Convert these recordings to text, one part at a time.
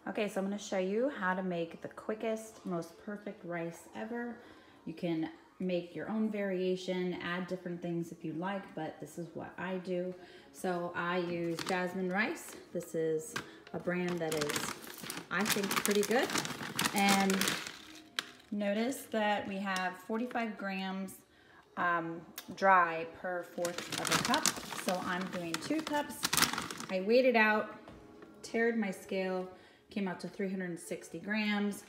Okay, so I'm gonna show you how to make the quickest, most perfect rice ever. You can make your own variation, add different things if you like, but this is what I do. So I use Jasmine rice. This is a brand that is, I think, pretty good. And notice that we have 45 grams dry per 1/4 of a cup. So I'm doing 2 cups. I weighed it out, tared my scale, came out to 360 grams.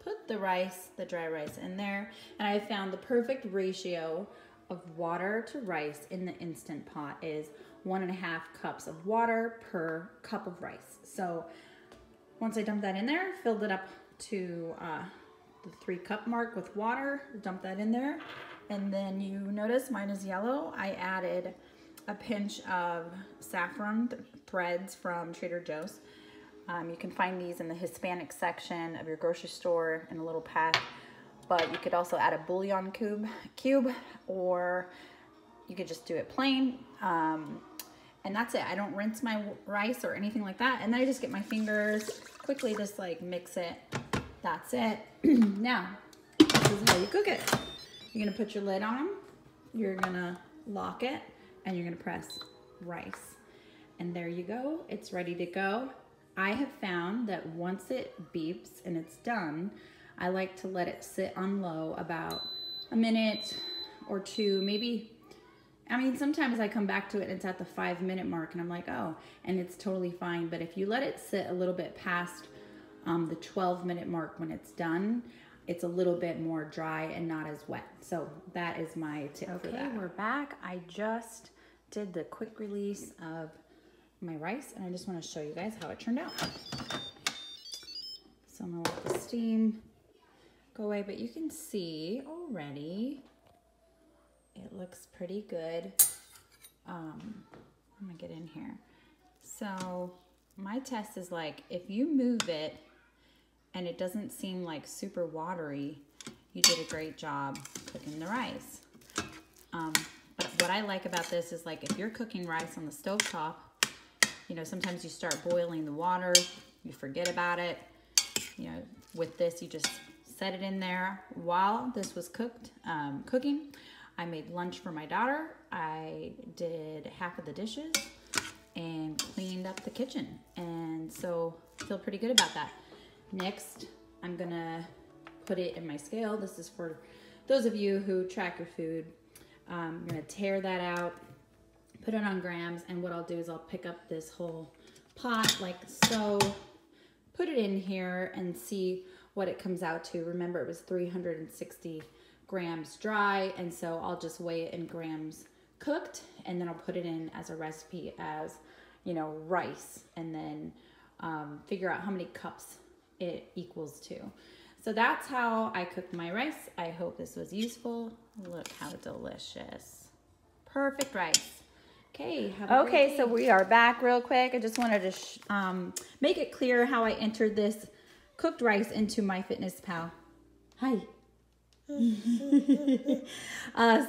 Put the rice, the dry rice in there, and I found the perfect ratio of water to rice in the Instant Pot is 1.5 cups of water per cup of rice. So once I dumped that in there, filled it up to the 3-cup mark with water, dump that in there, and then you notice mine is yellow. I added a pinch of saffron threads from Trader Joe's. You can find these in the Hispanic section of your grocery store in a little pack, but you could also add a bouillon cube, or you could just do it plain. And that's it. I don't rinse my rice or anything like that. And then I just get my fingers, quickly just like mix it. That's it. Now, this is how you cook it. You're gonna put your lid on them, you're gonna lock it, and you're gonna press rice. And there you go, it's ready to go. I have found that once it beeps and it's done, I like to let it sit on low about a minute or 2, maybe. I mean, sometimes I come back to it and it's at the 5-minute mark and I'm like, oh, and it's totally fine. But if you let it sit a little bit past the 12-minute mark when it's done, it's a little bit more dry and not as wet. So that is my tip for that. Okay, we're back. I just did the quick release of my rice, and I just want to show you guys how it turned out. So I'm gonna let the steam go away, but you can see already it looks pretty good. I'm gonna get in here. So my test is like, if you move it and it doesn't seem like super watery, you did a great job cooking the rice. But what I like about this is, like, if you're cooking rice on the stovetop, you know, sometimes you start boiling the water, you forget about it. You know, with this, you just set it in there. While this was cooking, I made lunch for my daughter. I did half of the dishes and cleaned up the kitchen. And so I feel pretty good about that. Next, I'm gonna put it in my scale. This is for those of you who track your food. I'm gonna tear that out, put it on grams, and what I'll do is I'll pick up this whole pot like so, put it in here and see what it comes out to. Remember, it was 360 grams dry, and so I'll just weigh it in grams cooked, and then I'll put it in as a recipe as, you know, rice, and then figure out how many cups it equals to. So that's how I cook my rice. I hope this was useful. Look how delicious. Perfect rice. Okay, okay, so we are back real quick. I just wanted to make it clear how I entered this cooked rice into MyFitnessPal. Hi.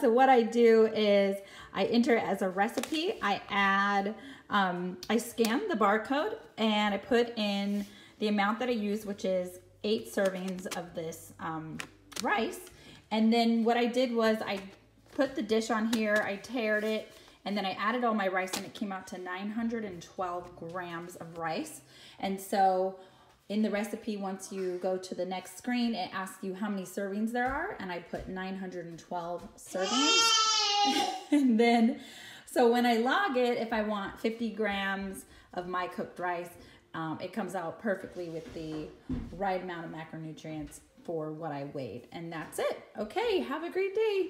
So what I do is I enter it as a recipe. I add, I scan the barcode and I put in the amount that I use, which is 8 servings of this rice. And then what I did was I put the dish on here, I tared it, and then I added all my rice, and it came out to 912 grams of rice. And so in the recipe, once you go to the next screen, it asks you how many servings there are, and I put 912 servings. And then, so when I log it, if I want 50 grams of my cooked rice, it comes out perfectly with the right amount of macronutrients for what I weighed. And that's it. Okay, have a great day.